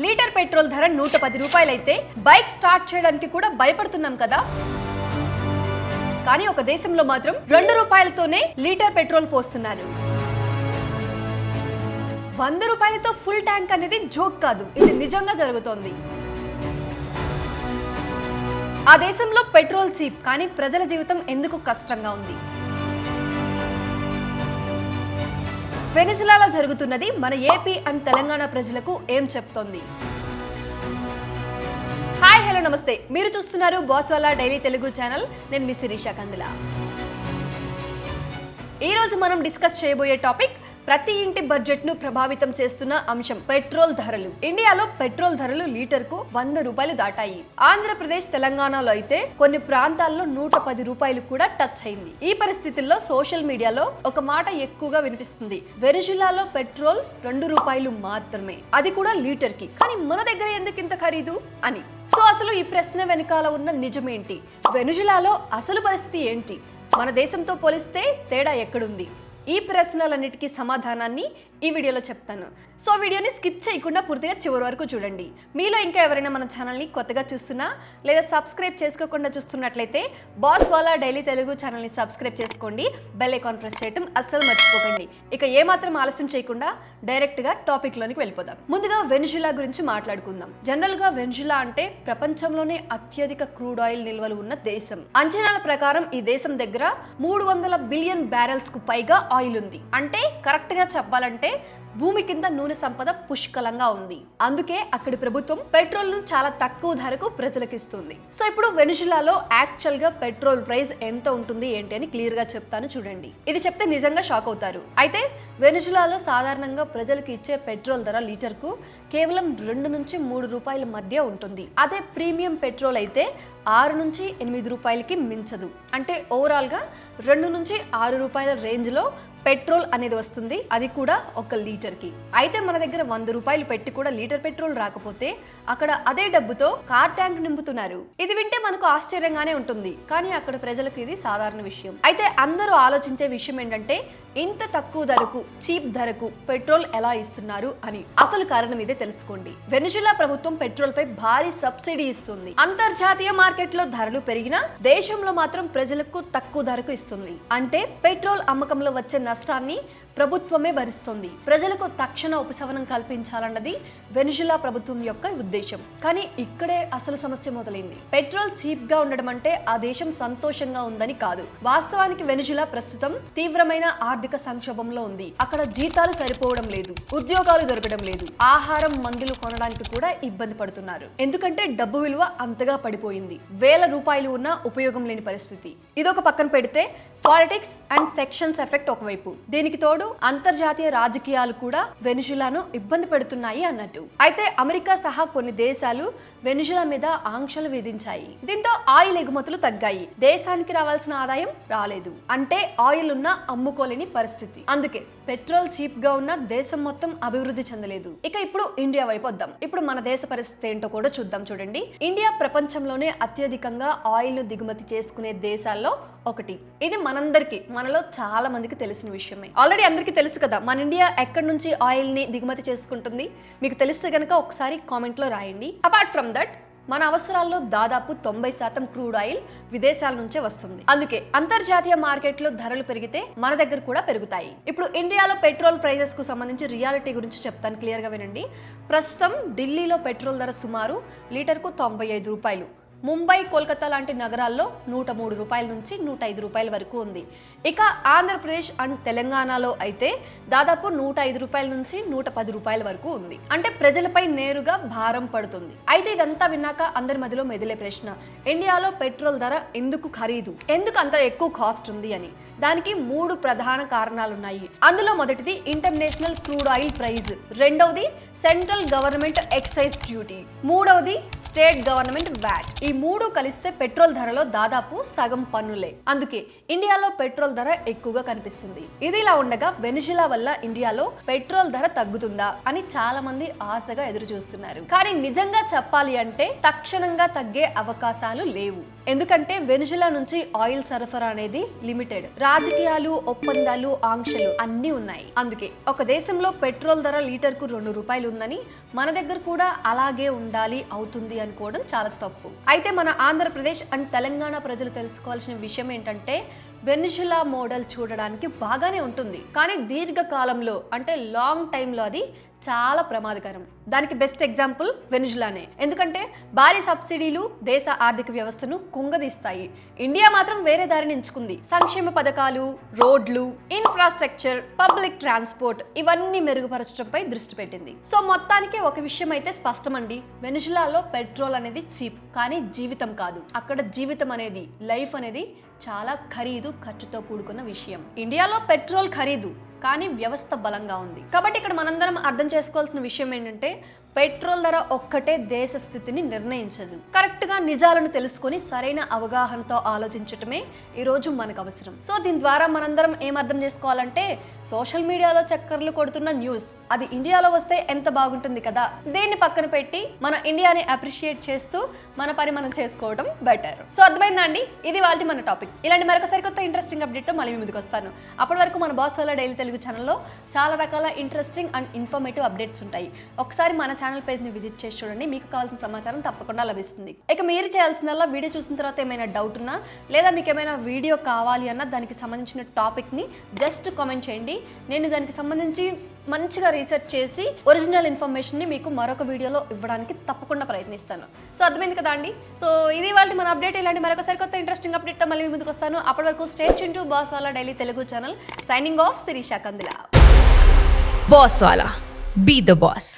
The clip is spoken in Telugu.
లీటర్ పెట్రోల్ ధర 110 రూపాయలైతే బైక్ స్టార్ట్ చేయడానికి కూడా భయపడుతున్నాం కదా. కానీ ఒక దేశంలో మాత్రం 2 రూపాయలతోనే లీటర్ పెట్రోల్ పోస్తున్నారు. 100 రూపాయలతో ఫుల్ ట్యాంక్ అనేది జోక్ కాదు, ఇది నిజంగా జరుగుతోంది. ఆ దేశంలో పెట్రోల్ చీప్, కానీ ప్రజల జీవితం ఎందుకు కష్టంగా ఉంది? వెనిజులాలో జరుగుతున్నది మన ఏపీ అండ్ తెలంగాణ ప్రజలకు ఏం చెప్తోంది? హాయ్ హలో నమస్తే, మీరు చూస్తున్నారు బాస్వాలా డైలీ తెలుగు ఛానల్. నేను మీ శిరీష కందుల. ఈ రోజు మనం డిస్కస్ చేయబోయే టాపిక్ ప్రతి ఇంటి బడ్జెట్ ను ప్రభావితం చేస్తున్న అంశం పెట్రోల్ ధరలు. ఇండియాలో పెట్రోల్ ధరలు లీటర్ కు 100 రూపాయలు దాటాయి. ఆంధ్రప్రదేశ్ తెలంగాణలో అయితే కొన్ని ప్రాంతాల్లో 110 రూపాయలు కూడా టచ్ అయింది. ఈ పరిస్థితుల్లో సోషల్ మీడియాలో ఒక మాట ఎక్కువగా వినిపిస్తుంది, వెనిజులాలో పెట్రోల్ 2 రూపాయలు మాత్రమే, అది కూడా లీటర్ కి. కానీ మన దగ్గర ఎందుకు ఇంత ఖరీదు అని. సో అసలు ఈ ప్రశ్న వెనకాల ఉన్న నిజమేంటి? వెనిజులాలో అసలు పరిస్థితి ఏంటి? మన దేశంతో పోలిస్తే తేడా ఎక్కడుంది? ఈ ప్రశ్నలన్నిటికీ సమాధానాన్ని ఈ వీడియోలో చెప్తాను. సో వీడియోని స్కిప్ చేయకుండా పూర్తిగా చివరి వరకు చూడండి. మీలో ఇంకా ఎవరైనా మన ఛానల్ని కొత్తగా చూస్తున్నా లేదా సబ్స్క్రైబ్ చేసుకోకుండా చూస్తున్నట్లయితే బాస్వాలా డైలీ తెలుగు ఛానల్ని సబ్స్క్రైబ్ చేసుకోండి, బెల్ ఐకాన్ ప్రెస్ చేయడం అస్సలు మర్చిపోకండి. ఇక ఏమాత్రం ఆలస్యం చేయకుండా డైరెక్ట్గా టాపిక్లోనికి వెళ్ళిపోదాం. ముందుగా వెనిజులా గురించి మాట్లాడుకుందాం. జనరల్గా వెనిజులా అంటే ప్రపంచంలోనే అత్యధిక క్రూడ్ ఆయిల్ నిల్వలు ఉన్న దేశం. అంచనాల ప్రకారం ఈ దేశం దగ్గర 300 బిలియన్ బ్యారెల్స్ కు పైగా ఆయిల్ ఉంది. అంటే కరెక్ట్ గా చెప్పాలంటే భూమి కింద నూనె సంపద పుష్కలంగా ఉంది. అందుకే అక్కడి ప్రభుత్వం పెట్రోల్ ను చాలా తక్కువ ధరకు ప్రజలకు ఇస్తుంది. సో ఇప్పుడు వెనిజులాలో యాక్చువల్ గా పెట్రోల్ ప్రైస్ ఎంత ఉంటుంది ఏంటి అని క్లియర్ గా చెప్తాను, చూడండి. ఇది చెప్తే నిజంగా షాక్ అవుతారు. అయితే వెనిజులాలో సాధారణంగా ప్రజలకు ఇచ్చే పెట్రోల్ ధర లీటర్ కు కేవలం 2 నుంచి 3 రూపాయల మధ్య ఉంటుంది. అదే ప్రీమియం పెట్రోల్ అయితే 6 నుంచి 8 రూపాయలకి మించదు. అంటే ఓవరాల్ గా 2 నుంచి 6 రూపాయల రేంజ్ లో పెట్రోల్ అనేది వస్తుంది, అది కూడా ఒక లీటర్ కి. అయితే మన దగ్గర 100 రూపాయలు పెట్టి కూడా లీటర్ పెట్రోల్ రాకపోతే అక్కడ అదే డబ్బుతో కార్ ట్యాంక్ నింపుతున్నారు. ఇది వింటే మనకు ఆశ్చర్యంగానే ఉంటుంది, కానీ అక్కడ ప్రజలకు ఇది సాధారణ విషయం. అయితే అందరూ ఆలోచించే విషయం ఏంటంటే ఇంత తక్కువ ధరకు, చీప్ ధరకు పెట్రోల్ ఎలా ఇస్తున్నారు అని. అసలు కారణం ఇదే తెలుసుకోండి. వెనిజులా ప్రభుత్వం పెట్రోల్ పై భారీ సబ్సిడీ ఇస్తుంది. అంతర్జాతీయ మార్కెట్ లో ధరలు పెరిగినా దేశంలో మాత్రం ప్రజలకు తక్కువ ధరకు ఇస్తుంది. అంటే పెట్రోల్ అమ్మకంలో వచ్చే నష్టాన్ని ప్రభుత్వమే భరిస్తుంది. ప్రజలకు తక్షణ ఉపశమనం కల్పించాలన్నది వెనిజులా ప్రభుత్వం యొక్క ఉద్దేశం. కానీ ఇక్కడే అసలు సమస్య మొదలైంది. పెట్రోల్ చీప్ గా ఉండడం అంటే ఆ దేశం సంతోషంగా ఉందని కాదు. వాస్తవానికి వెనిజులా ప్రస్తుతం తీవ్రమైన ఆర్థిక సంక్షోభంలో ఉంది. అక్కడ జీతాలు సరిపోవడం లేదు, ఉద్యోగాలు దొరకడం లేదు, ఆహారం మందులు కొనడానికి కూడా ఇబ్బంది పడుతున్నారు. ఎందుకంటే డబ్బు విలువ అంతగా పడిపోయింది. వేల రూపాయలు ఉన్నా ఉపయోగం లేని పరిస్థితి. ఇదొక పక్కన పెడితే పాలిటిక్స్ అండ్ సెక్షన్స్ ఎఫెక్ట్ ఒకవైపు, దీనికి తోడు అంతర్జాతీయ రాజకీయాలు కూడా వెనిజులాను ఇబ్బంది పెడుతున్నాయి అన్నట్టు. అయితే అమెరికా సహా కొన్ని దేశాలు వెనిజులా మీద ఆంక్షలు విధించాయి. దీంతో ఆయిల్ ఎగుమతులు తగ్గాయి. దేశానికి రావాల్సిన ఆదాయం రాలేదు. అంటే ఆయిల్ ఉన్న అమ్ముకోలేని పరిస్థితి. అందుకే పెట్రోల్ చీప్ గా ఉన్న దేశం మొత్తం అభివృద్ధి చెందలేదు. ఇక ఇప్పుడు ఇండియా వైపు వద్దాం. ఇప్పుడు మన దేశ పరిస్థితి ఏంటో కూడా చూద్దాం, చూడండి. ఇండియా ప్రపంచంలోనే అత్యధికంగా ఆయిల్ ను దిగుమతి చేసుకునే దేశాల్లో ఒకటి. ఇది మనలో చాలా మందికి తెలిసిన విషయమే. ఆల్రెడీ అందరికీ తెలుసు కదా మన ఇండియా ఎక్కడి నుంచి ఆయిల్ ని దిగుమతి చేసుకుంటుంది. మీకు తెలిస్తే గనక ఒకసారి కామెంట్ లో రాయండి. అపార్ట్ ఫ్రమ్ దట్ మన అవసరాల్లో దాదాపు 90% క్రూడ్ ఆయిల్ విదేశాల నుంచే వస్తుంది. అందుకే అంతర్జాతీయ మార్కెట్ లో ధరలు పెరిగితే మన దగ్గర కూడా పెరుగుతాయి. ఇప్పుడు ఇండియాలో పెట్రోల్ ప్రైజెస్ కు సంబంధించి రియాలిటీ గురించి చెప్తాను, క్లియర్ గా వినండి. ప్రస్తుతం ఢిల్లీలో పెట్రోల్ ధర సుమారు లీటర్ కు 95 రూపాయలు. ముంబై, కోల్కతా లాంటి నగరాల్లో 103 రూపాయల నుంచి 105 రూపాయల వరకు ఉంది. ఇక ఆంధ్రప్రదేశ్ అండ్ తెలంగాణలో అయితే దాదాపు 105 రూపాయల నుంచి 110 రూపాయల వరకు ఉంది. అంటే ప్రజలపై నేరుగా భారం పడుతుంది. అయితే ఇదంతా విన్నాక అందరి మధ్యలో మెదిలే ప్రశ్న, ఇండియాలో పెట్రోల్ ధర ఎందుకు ఖరీదు, ఎందుకు అంత ఎక్కువ కాస్ట్ ఉంది అని. దానికి 3 ప్రధాన కారణాలున్నాయి. అందులో మొదటిది ఇంటర్నేషనల్ క్రూడ్ ఆయిల్ ప్రైస్, రెండవది సెంట్రల్ గవర్నమెంట్ ఎక్సైజ్ డ్యూటీ, మూడవది స్టేట్ గవర్నమెంట్ వ్యాట్. ఈ 3 కలిస్తే పెట్రోల్ ధరలో దాదాపు సగం పన్నులే. అందుకే ఇండియాలో పెట్రోల్ ధర ఎక్కువగా కనిపిస్తుంది. ఇది ఇలా ఉండగా వెనిజులా వల్ల ఇండియాలో పెట్రోల్ ధర తగ్గుతుందా అని చాలా మంది ఆశగా ఎదురు చూస్తున్నారు. కానీ నిజంగా చెప్పాలి అంటే తక్షణంగా తగ్గే అవకాశాలు లేవు. ఎందుకంటే వెనిజులా నుంచి ఆయిల్ సరఫరా అనేది లిమిటెడ్. రాజకీయాలు, ఒప్పందాలు, ఆంక్షలు అన్నీ ఉన్నాయి. అందుకే ఒక దేశంలో పెట్రోల్ ధర లీటర్కు 2 రూపాయలు ఉందని మన దగ్గర కూడా అలాగే ఉండాలి అవుతుంది అనుకోవడం చాలా తప్పు. అయితే మన ఆంధ్రప్రదేశ్ అండ్ తెలంగాణ ప్రజలు తెలుసుకోవాల్సిన విషయం ఏంటంటే వెనిజులా మోడల్ చూడడానికి బాగానే ఉంటుంది, కానీ దీర్ఘకాలంలో అంటే లాంగ్ టైంలో అది చాలా ప్రమాదకరం. దానికి బెస్ట్ ఎగ్జాంపుల్ వెనిజులానే. ఎందుకంటే భారీ సబ్సిడీలు దేశ ఆర్థిక వ్యవస్థను కుంగదీస్తాయి. ఇండియా మాత్రం వేరే దారిని ఎంచుకుంది. సంక్షేమ పథకాలు, రోడ్లు, ఇన్ఫ్రాస్ట్రక్చర్, పబ్లిక్ ట్రాన్స్పోర్ట్ ఇవన్నీ మెరుగుపరచడంపై దృష్టి పెట్టింది. సో మొత్తానికి ఒక విషయం అయితే స్పష్టమండి, వెనిజులాలో పెట్రోల్ అనేది చీప్, కానీ జీవితం కాదు. అక్కడ జీవితం అనేది, లైఫ్ అనేది చాలా ఖరీదు, ఖర్చుతో కూడుకున్న విషయం. ఇండియాలో పెట్రోల్ ఖరీదు, కానీ వ్యవస్థ బలంగా ఉంది. కాబట్టి ఇక్కడ మనందరం అర్థం చేసుకోవాల్సిన విషయం ఏంటంటే పెట్రోల్ ధర ఒక్కటే దేశ స్థితిని నిర్ణయించదు. కరెక్ట్గా నిజాలను తెలుసుకొని సరైన అవగాహనతో ఆలోచించటమే ఈరోజు మనకు అవసరం. సో దీని ద్వారా మనందరం ఏం అర్థం చేసుకోవాలంటే సోషల్ మీడియాలో చక్కర్లు కొడుతున్న న్యూస్ అది ఇండియాలో వస్తే ఎంత బాగుంటుంది కదా, దీన్ని పక్కన పెట్టి మన ఇండియాని అప్రిషియేట్ చేస్తూ మన పని మనం చేసుకోవడం బెటర్. సో అర్థమైందా అండి? ఇది వాళ్ళ మన టాపిక్. ఇలాంటి మరొక సరికొత్త ఇంట్రెస్టింగ్ అప్డేట్తో మళ్ళీ ముందుకు వస్తాను. అప్పటి వరకు మన బాస్ వాళ్ళ డైలీ తెలుగు ఛానల్లో చాలా రకాల ఇంట్రెస్టింగ్ అండ్ ఇన్ఫర్మేటివ్ అప్డేట్స్ ఉంటాయి. ఒకసారి మన ఛానల్ పేజ్ని విజిట్ చేసి చూడండి, మీకు కావాల్సిన సమాచారం తప్పకుండా లభిస్తుంది. ఇక మీరు చేయాల్సిందల్లా వీడియో చూసిన తర్వాత ఏమైనా డౌట్ ఉన్నా లేదా మీకు ఏమైనా వీడియో కావాలి అన్న దానికి సంబంధించిన టాపిక్ని జస్ట్ కామెంట్ చేయండి. నేను దానికి సంబంధించి మంచిగా రీసెర్చ్ చేసి ఒరిజినల్ ఇన్ఫర్మేషన్ని మీకు మరొక వీడియోలో ఇవ్వడానికి తప్పకుండా ప్రయత్నిస్తాను. సో అర్థమైంది కదా అండి? సో ఇది వాళ్ళ మన అప్డేట్. ఇలాంటి మరొకసారి కొత్త ఇంట్రెస్టింగ్ అప్డేట్తో మళ్ళీ ముందుకు వస్తాను. అప్పటి వరకు stay tune to boss wala daily Telugu channel. Signing off, Shirisha Kandula. Boss wala, be the boss.